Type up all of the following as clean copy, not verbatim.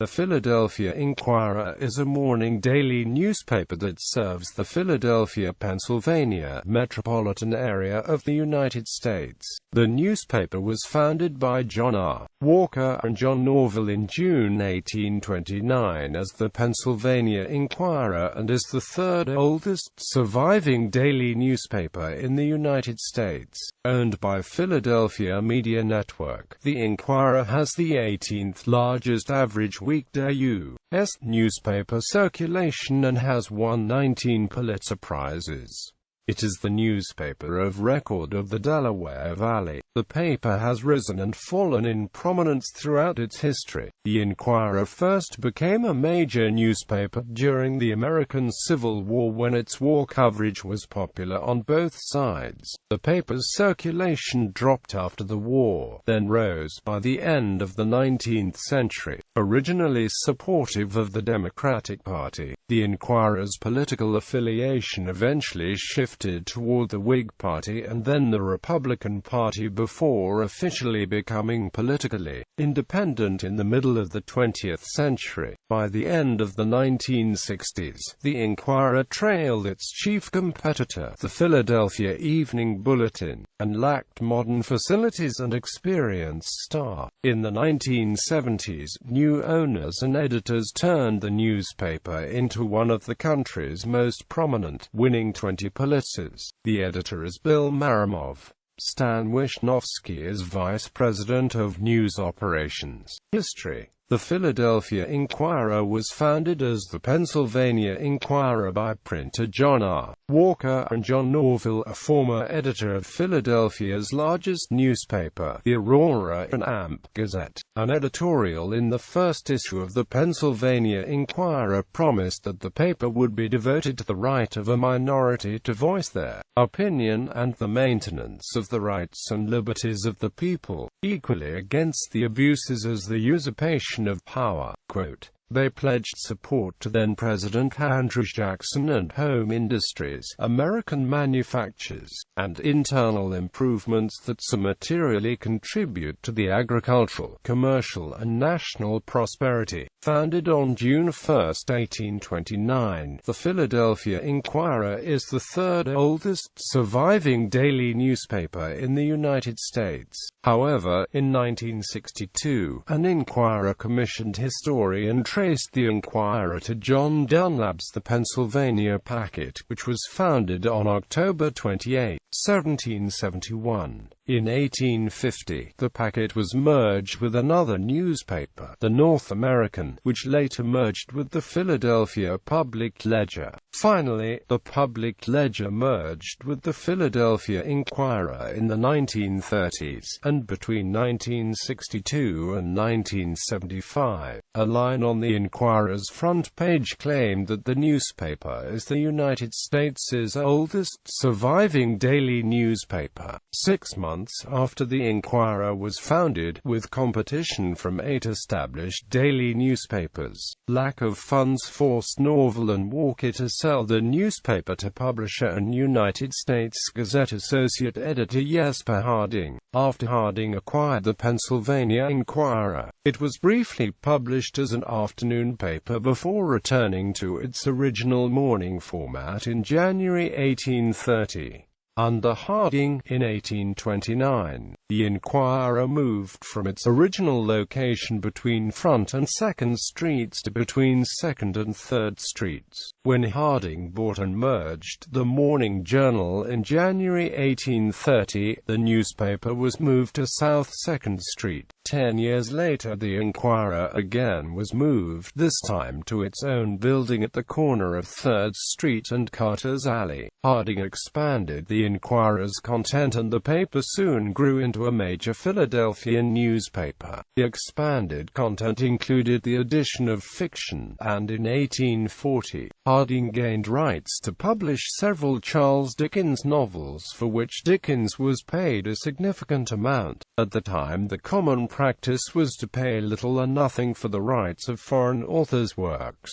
The Philadelphia Inquirer is a morning daily newspaper that serves the Philadelphia, Pennsylvania metropolitan area of the United States. The newspaper was founded by John R. Walker and John Norvell in June 1829 as the Pennsylvania Inquirer and is the third oldest surviving daily newspaper in the United States. Owned by Philadelphia Media Network, the Inquirer has the 18th largest average weekday U.S. newspaper circulation and has won 19 Pulitzer Prizes. It is the newspaper of record of the Delaware Valley. The paper has risen and fallen in prominence throughout its history. The Inquirer first became a major newspaper during the American Civil War when its war coverage was popular on both sides. The paper's circulation dropped after the war, then rose by the end of the 19th century. Originally supportive of the Democratic Party, the Inquirer's political affiliation eventually shifted toward the Whig Party and then the Republican Party before officially becoming politically independent in the middle of the 20th century. By the end of the 1960s, the Inquirer trailed its chief competitor, the Philadelphia Evening Bulletin, and lacked modern facilities and experienced staff. In the 1970s, new owners and editors turned the newspaper into one of the country's most prominent, winning 20 Pulitzers. The editor is Bill Maramov. Stan Wisnowski is vice president of news operations. History. The Philadelphia Inquirer was founded as the Pennsylvania Inquirer by printer John R. Walker and John Norvell, a former editor of Philadelphia's largest newspaper, the Aurora and Amp Gazette. An editorial in the first issue of the Pennsylvania Inquirer promised that the paper would be devoted to the right of a minority to voice their opinion and the maintenance of the rights and liberties of the people, equally against the abuses as the usurpation of power. Quote, they pledged support to then-President Andrew Jackson and home industries, American manufactures, and internal improvements that so materially contribute to the agricultural, commercial and national prosperity. Founded on June 1, 1829, the Philadelphia Inquirer is the third oldest surviving daily newspaper in the United States. However, in 1962, an Inquirer-commissioned historian traced the Inquirer to John Dunlap's The Pennsylvania Packet, which was founded on October 28, 1771. In 1850, the Packet was merged with another newspaper, the North American, which later merged with the Philadelphia Public Ledger. Finally, the Public Ledger merged with the Philadelphia Inquirer in the 1930s, and between 1962 and 1975, a line on the Inquirer's front page claimed that the newspaper is the United States' oldest surviving daily newspaper. 6 months after the Inquirer was founded, with competition from 8 established daily newspapers, lack of funds forced Norvell and Walker to sell the newspaper to publisher and United States Gazette associate editor Jesper Harding. After Harding acquired the Pennsylvania Inquirer, it was briefly published as an afternoon paper before returning to its original morning format in January 1830. Under Harding, in 1829, the Inquirer moved from its original location between Front and 2nd Streets to between 2nd and 3rd Streets. When Harding bought and merged the Morning Journal in January 1830, the newspaper was moved to South 2nd Street. 10 years later, the Inquirer again was moved, this time to its own building at the corner of 3rd Street and Carter's Alley. Harding expanded the Inquirer's content and the paper soon grew into a major Philadelphia newspaper. The expanded content included the addition of fiction, and in 1840, Harding gained rights to publish several Charles Dickens novels for which Dickens was paid a significant amount. At the time, the common practice was to pay little or nothing for the rights of foreign authors' works.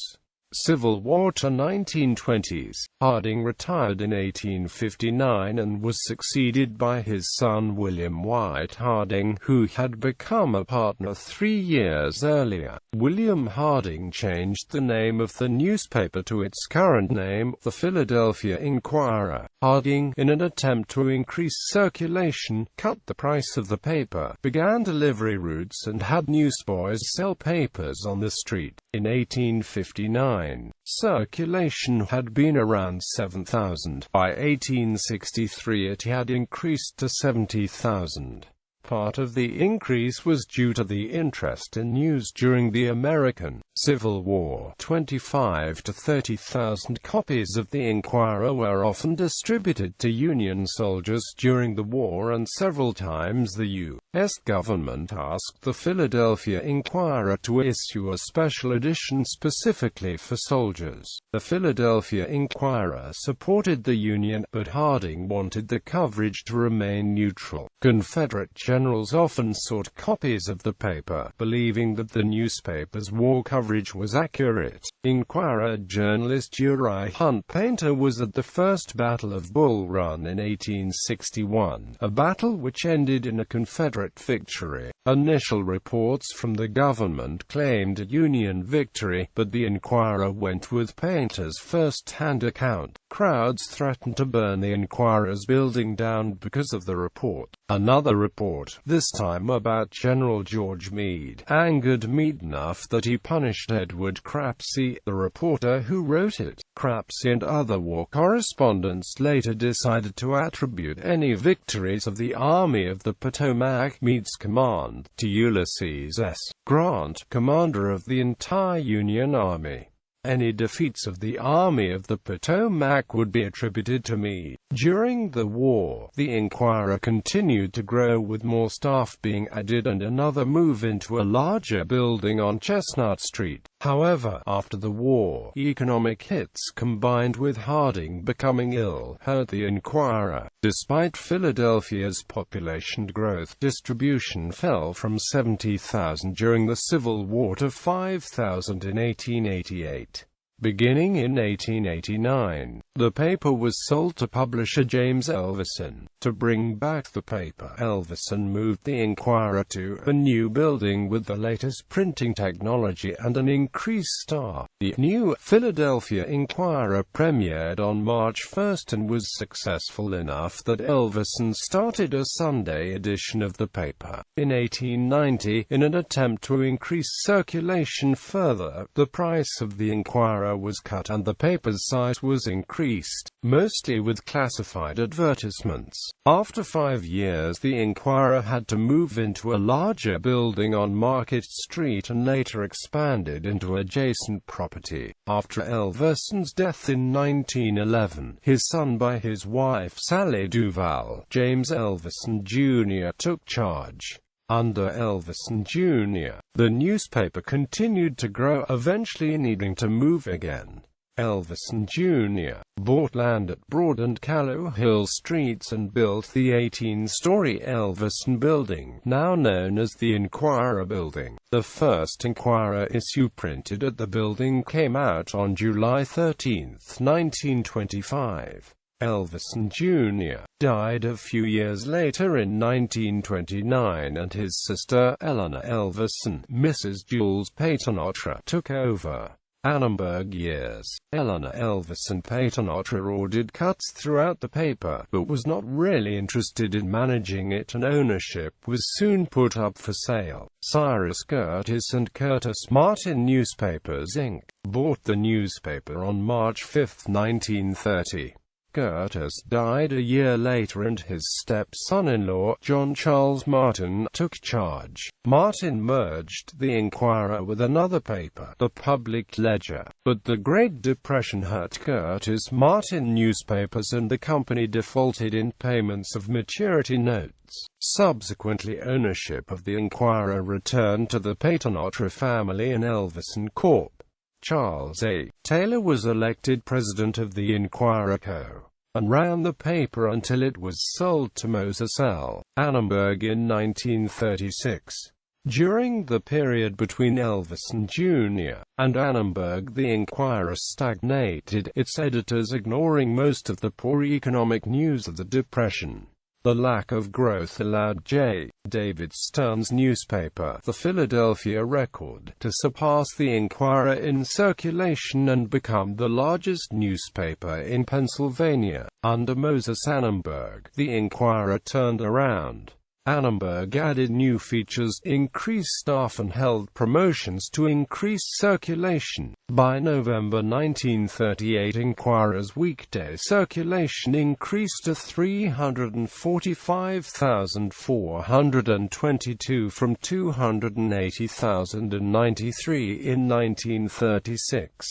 Civil War to 1920s. Harding retired in 1859 and was succeeded by his son William White Harding, who had become a partner 3 years earlier. William Harding changed the name of the newspaper to its current name, the Philadelphia Inquirer. Harding, in an attempt to increase circulation, cut the price of the paper, began delivery routes and had newsboys sell papers on the street. In 1859, circulation had been around 7,000. By 1863 it had increased to 70,000. Part of the increase was due to the interest in news during the American Civil War. 25 to 30,000 copies of the Inquirer were often distributed to Union soldiers during the war, and several times the U.S. government asked the Philadelphia Inquirer to issue a special edition specifically for soldiers. The Philadelphia Inquirer supported the Union, but Harding wanted the coverage to remain neutral. Confederate generals often sought copies of the paper, believing that the newspaper's war coverage was accurate. Inquirer journalist Uriah Hunt Painter was at the First Battle of Bull Run in 1861, a battle which ended in a Confederate victory. Initial reports from the government claimed a Union victory, but the Inquirer went with Painter's first-hand account. Crowds threatened to burn the Inquirer's building down because of the report. Another report, this time about General George Meade, angered Meade enough that he punished Edward Crapsey, the reporter who wrote it. Crapsey and other war correspondents later decided to attribute any victories of the Army of the Potomac, Meade's command, to Ulysses S. Grant, commander of the entire Union Army. Any defeats of the Army of the Potomac would be attributed to Meade. During the war, the Inquirer continued to grow, with more staff being added and another move into a larger building on Chestnut Street. However, after the war, economic hits combined with Harding becoming ill hurt the Inquirer. Despite Philadelphia's population growth, distribution fell from 70,000 during the Civil War to 5,000 in 1888. Beginning in 1889, the paper was sold to publisher James Elvison. To bring back the paper, Elvison moved the Inquirer to a new building with the latest printing technology and an increased staff. The new Philadelphia Inquirer premiered on March 1 and was successful enough that Elvison started a Sunday edition of the paper. In 1890, in an attempt to increase circulation further, the price of the Inquirer was cut and the paper's size was increased, mostly with classified advertisements. After 5 years, the Inquirer had to move into a larger building on Market Street and later expanded into adjacent property. After Elvison's death in 1911, his son by his wife Sally Duval, James Elvison Jr., took charge. Under Elvison Jr., the newspaper continued to grow, eventually needing to move again. Elvison Jr. bought land at Broad and Callow Hill Streets and built the 18-story Elvison Building, now known as the Inquirer Building. The first Inquirer issue printed at the building came out on July 13, 1925. Elvison Jr. died a few years later in 1929, and his sister, Eleanor Elvison, Mrs. Jules Paternotre, took over. Annenberg years. Eleanor Elvison Paternotre ordered cuts throughout the paper, but was not really interested in managing it, and ownership was soon put up for sale. Cyrus Curtis and Curtis Martin Newspapers, Inc. bought the newspaper on March 5, 1930. Curtis died a year later and his step-son-in-law, John Charles Martin, took charge. Martin merged the Inquirer with another paper, the Public Ledger, but the Great Depression hurt Curtis Martin newspapers and the company defaulted in payments of maturity notes. Subsequently, ownership of the Inquirer returned to the Paternotre family and Elvison Corp. Charles A. Taylor was elected president of the Inquirer Co. and ran the paper until it was sold to Moses L. Annenberg in 1936. During the period between Elvison Jr. and Annenberg, the Inquirer stagnated, its editors ignoring most of the poor economic news of the Depression. The lack of growth allowed J. David Stern's newspaper, the Philadelphia Record, to surpass the Inquirer in circulation and become the largest newspaper in Pennsylvania. Under Moses Annenberg, the Inquirer turned around. Annenberg added new features, increased staff and held promotions to increase circulation. By November 1938, Inquirer's weekday circulation increased to 345,422 from 280,093 in 1936.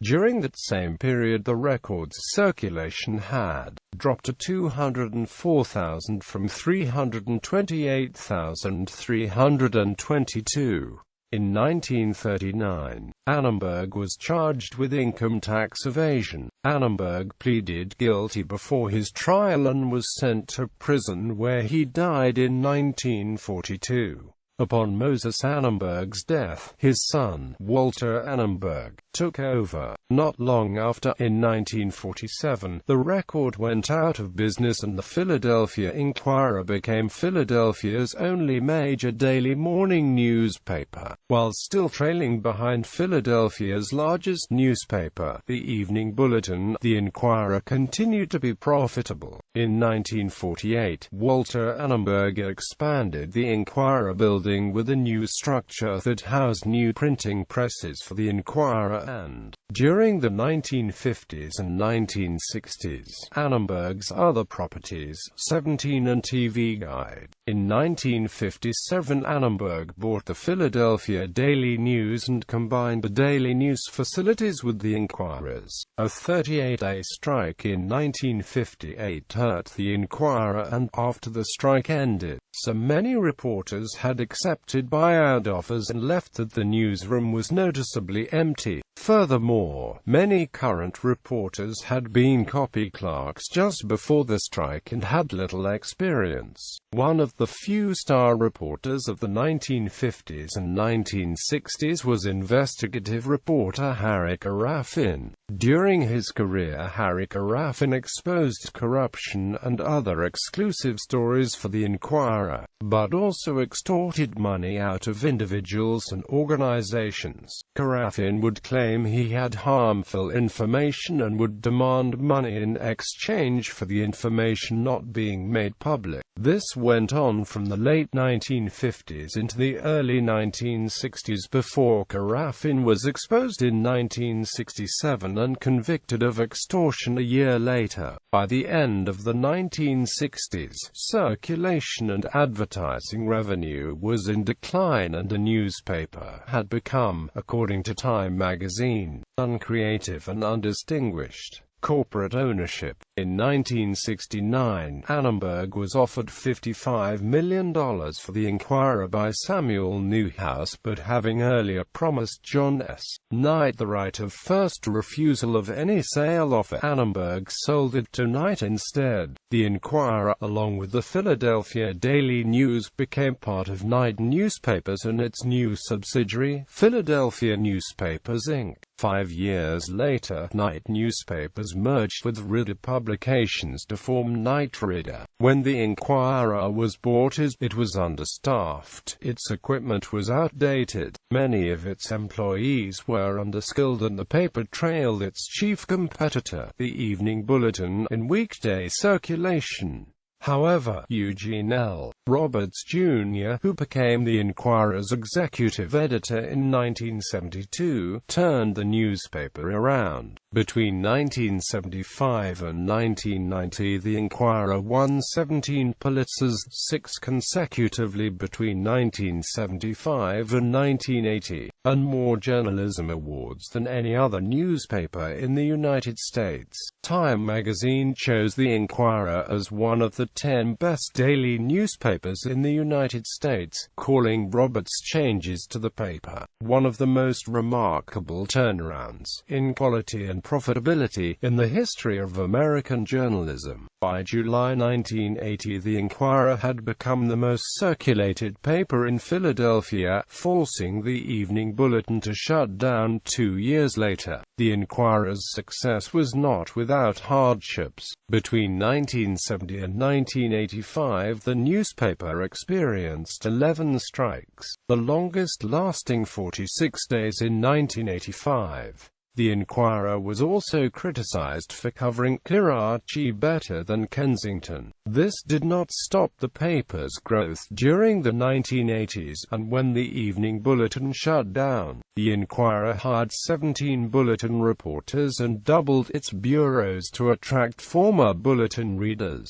During that same period, the Record's circulation had dropped to 204,000 from 328,322. In 1939, Annenberg was charged with income tax evasion. Annenberg pleaded guilty before his trial and was sent to prison, where he died in 1942. Upon Moses Annenberg's death, his son, Walter Annenberg, took over. Not long after, in 1947, the Record went out of business and the Philadelphia Inquirer became Philadelphia's only major daily morning newspaper. While still trailing behind Philadelphia's largest newspaper, the Evening Bulletin, the Inquirer continued to be profitable. In 1948, Walter Annenberg expanded the Inquirer building with a new structure that housed new printing presses for the Inquirer, and during the 1950s and 1960s, Annenberg's other properties, 17 and TV Guide. In 1957, Annenberg bought the Philadelphia Daily News and combined the Daily News facilities with the Inquirer's. A 38-day strike in 1958 hurt the Inquirer, and after the strike ended, so many reporters had accepted buyout offers and left that the newsroom was noticeably empty. Furthermore, many current reporters had been copy clerks just before the strike and had little experience. One of the few star reporters of the 1950s and 1960s was investigative reporter Harry Carafin. During his career, Harry Carafin exposed corruption and other exclusive stories for the Inquirer, but also extorted money out of individuals and organizations. Carafin would claim he had harmful information and would demand money in exchange for the information not being made public. This went on from the late 1950s into the early 1960s before Carafin was exposed in 1967 and convicted of extortion a year later. By the end of the 1960s, circulation and advertising revenue was in decline and the newspaper had become, according to Time magazine, uncreative and undistinguished. Corporate ownership. In 1969, Annenberg was offered $55 million for the Inquirer by Samuel Newhouse, but having earlier promised John S. Knight the right of first refusal of any sale offer, Annenberg sold it to Knight instead. The Inquirer, along with the Philadelphia Daily News, became part of Knight Newspapers and its new subsidiary, Philadelphia Newspapers, Inc. 5 years later, Knight Newspapers merged with Reader Publications to form Knight Reader. When the Inquirer was bought, it was understaffed, its equipment was outdated, many of its employees were underskilled, and the paper trailed its chief competitor, the Evening Bulletin, in weekday circulation. However, Eugene L. Roberts, Jr., who became the Inquirer's executive editor in 1972, turned the newspaper around. Between 1975 and 1990, the Inquirer won 17 Pulitzers, 6 consecutively between 1975 and 1980, and more journalism awards than any other newspaper in the United States. Time magazine chose the Inquirer as one of the of 10 best daily newspapers in the United States, calling Roberts' changes to the paper one of the most remarkable turnarounds in quality and profitability in the history of American journalism. By July 1980, the Inquirer had become the most circulated paper in Philadelphia, forcing the Evening Bulletin to shut down 2 years later. The Inquirer's success was not without hardships. Between 1970 and 1985, the newspaper experienced 11 strikes, the longest lasting 46 days in 1985. The Inquirer was also criticized for covering Karachi better than Kensington. This did not stop the paper's growth during the 1980s, and when the Evening Bulletin shut down, the Inquirer hired 17 bulletin reporters and doubled its bureaus to attract former bulletin readers.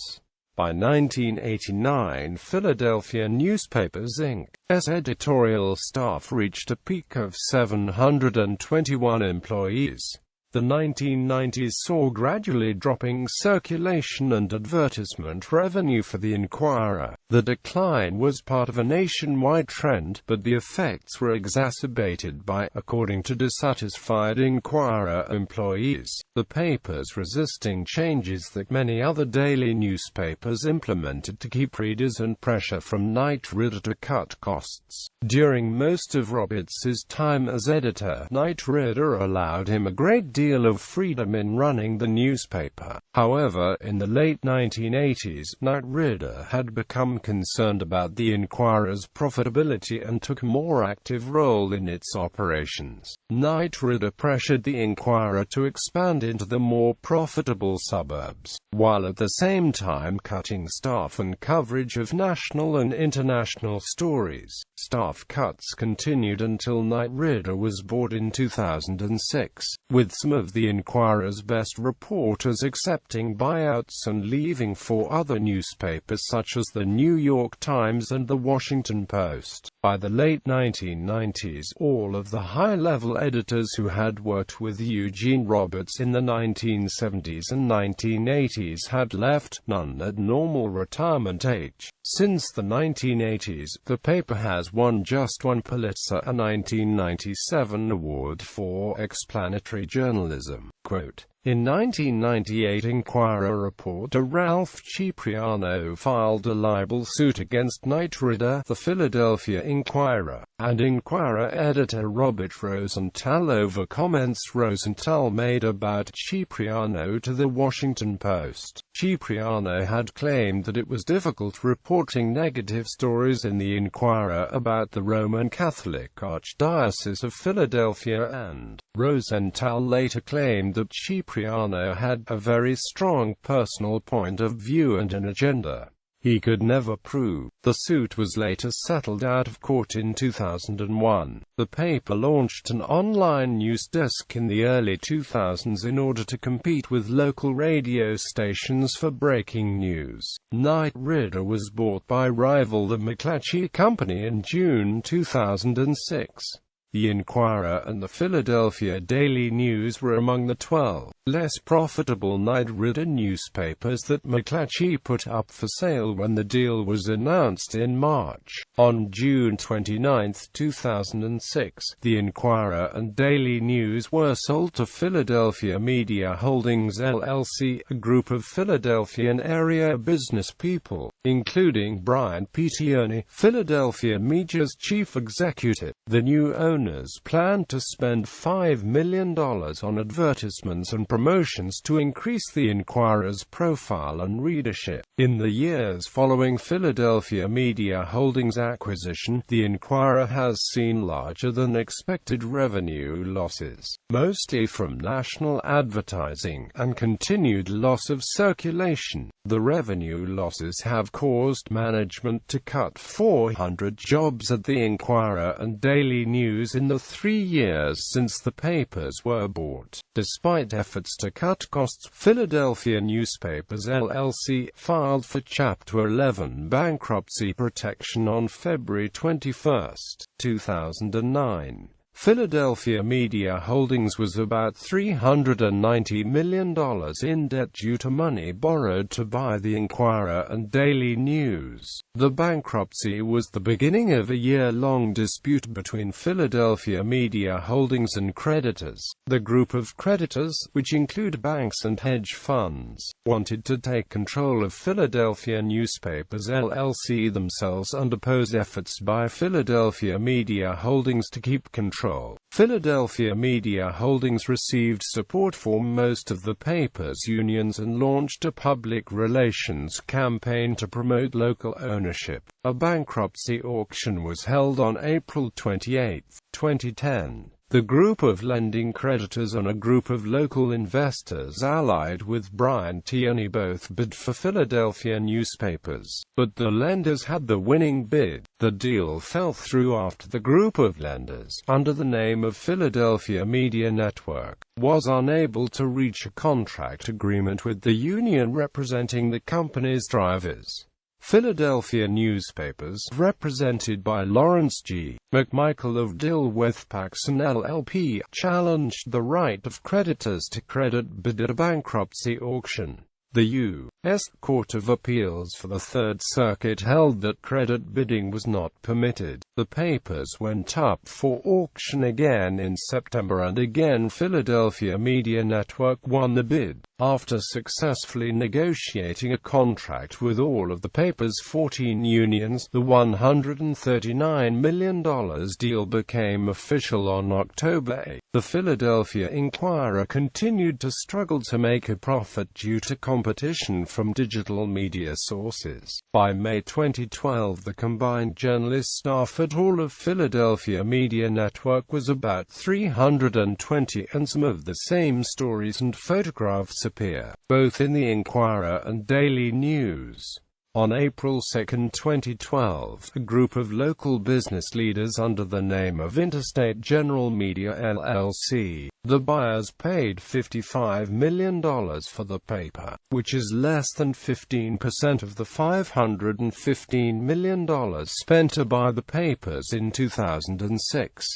By 1989, Philadelphia Newspapers Inc.'s editorial staff reached a peak of 721 employees. The 1990s saw gradually dropping circulation and advertisement revenue for the Inquirer. The decline was part of a nationwide trend, but the effects were exacerbated by, according to dissatisfied Inquirer employees, the paper's resisting changes that many other daily newspapers implemented to keep readers and pressure from Knight Ridder to cut costs. During most of Roberts's time as editor, Knight Ridder allowed him a great deal of freedom in running the newspaper. However, in the late 1980s, Knight Ridder had become concerned about the Inquirer's profitability and took a more active role in its operations. Knight Ridder pressured the Inquirer to expand into the more profitable suburbs, while at the same time cutting staff and coverage of national and international stories. Staff cuts continued until Knight Ridder was bought in 2006, with some of the Inquirer's best reporters accepting buyouts and leaving for other newspapers such as the New York Times and the Washington Post. By the late 1990s, all of the high-level editors who had worked with Eugene Roberts in the 1970s and 1980s had left, none at normal retirement age. Since the 1980s, the paper has won just one Pulitzer, a 1997 award for explanatory journalism. Quote, in 1998, Inquirer reporter Ralph Cipriano filed a libel suit against Knight Ridder, the Philadelphia Inquirer, and Inquirer editor Robert Rosenthal over comments Rosenthal made about Cipriano to the Washington Post. Cipriano had claimed that it was difficult reporting negative stories in the Inquirer about the Roman Catholic Archdiocese of Philadelphia, and Rosenthal later claimed that Cipriano had a very strong personal point of view and an agenda he could never prove. The suit was later settled out of court in 2001. The paper launched an online news desk in the early 2000s in order to compete with local radio stations for breaking news. Knight Ridder was bought by rival the McClatchy Company in June 2006. The Inquirer and the Philadelphia Daily News were among the 12 less profitable Knight Ridder newspapers that McClatchy put up for sale when the deal was announced in March. On June 29, 2006, the Inquirer and Daily News were sold to Philadelphia Media Holdings LLC, a group of Philadelphian area business people, including Brian P. Tierney, Philadelphia Media's chief executive. The new owners planned to spend $5 million on advertisements and promotions to increase the Inquirer's profile and readership. In the years following Philadelphia Media Holdings' acquisition, the Inquirer has seen larger-than-expected revenue losses, mostly from national advertising, and continued loss of circulation. The revenue losses have caused management to cut 400 jobs at the Inquirer and Daily News in the 3 years since the papers were bought. Despite efforts to cut costs, Philadelphia Newspapers LLC filed for Chapter 11 bankruptcy protection on February 21, 2009. Philadelphia Media Holdings was about $390 million in debt due to money borrowed to buy the Inquirer and Daily News. The bankruptcy was the beginning of a year-long dispute between Philadelphia Media Holdings and creditors. The group of creditors, which include banks and hedge funds, wanted to take control of Philadelphia Newspapers LLC themselves and oppose efforts by Philadelphia Media Holdings to keep control. Philadelphia Media Holdings received support from most of the paper's unions and launched a public relations campaign to promote local ownership. A bankruptcy auction was held on April 28, 2010. The group of lending creditors and a group of local investors allied with Brian Tierney both bid for Philadelphia newspapers, but the lenders had the winning bid. The deal fell through after the group of lenders, under the name of Philadelphia Media Network, was unable to reach a contract agreement with the union representing the company's drivers. Philadelphia newspapers, represented by Lawrence G. McMichael of Dilworth Paxson LLP, challenged the right of creditors to credit bid at a bankruptcy auction. The U.S. Court of Appeals for the Third Circuit held that credit bidding was not permitted. The papers went up for auction again in September, and again Philadelphia Media Network won the bid. After successfully negotiating a contract with all of the paper's 14 unions, the $139 million deal became official on October 8. The Philadelphia Inquirer continued to struggle to make a profit due to competition from digital media sources. By May 2012, the combined journalist staff at all of Philadelphia Media Network was about 320, and some of the same stories and photographs appear, both in the Inquirer and Daily News. On April 2, 2012, a group of local business leaders under the name of Interstate General Media LLC, the buyers, paid $55 million for the paper, which is less than 15% of the $515 million spent to buy the papers in 2006.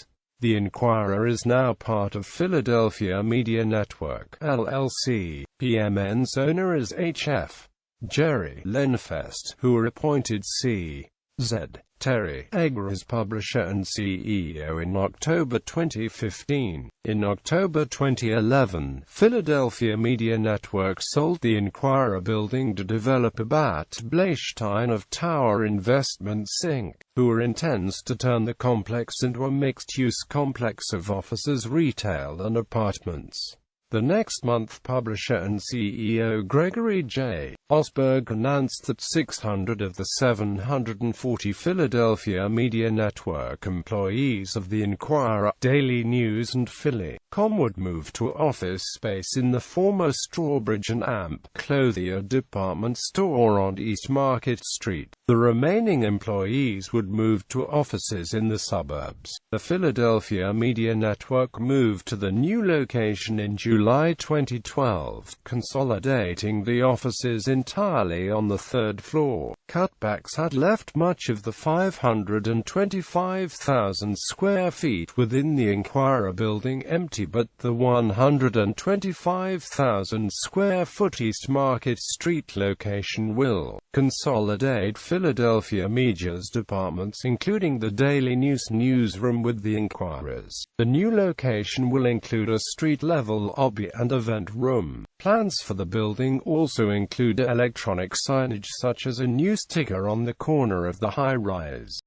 The Inquirer is now part of Philadelphia Media Network LLC. PMN's owner is H.F. Jerry Lenfest, who were appointed C.Z. Terry Egger as publisher and CEO in October 2015. In October 2011, Philadelphia Media Network sold the Inquirer building to developer Bat Bleistein of Tower Investments Inc., who intends to turn the complex into a mixed-use complex of offices, retail and apartments. The next month, publisher and CEO Gregory J. Osberg announced that 600 of the 740 Philadelphia Media Network employees of the Inquirer, Daily News and Philly.com would move to office space in the former Strawbridge and Amp Clothier department store on East Market Street. The remaining employees would move to offices in the suburbs. The Philadelphia Media Network moved to the new location in July 2012, consolidating the offices entirely on the third floor. Cutbacks had left much of the 525,000 square feet within the Inquirer building empty, but the 125,000 square foot East Market Street location will consolidate Philadelphia Media's departments, including the Daily News newsroom with the Inquirer's. The new location will include a street-level lobby and event room. Plans for the building also include electronic signage such as a new sticker on the corner of the high-rise.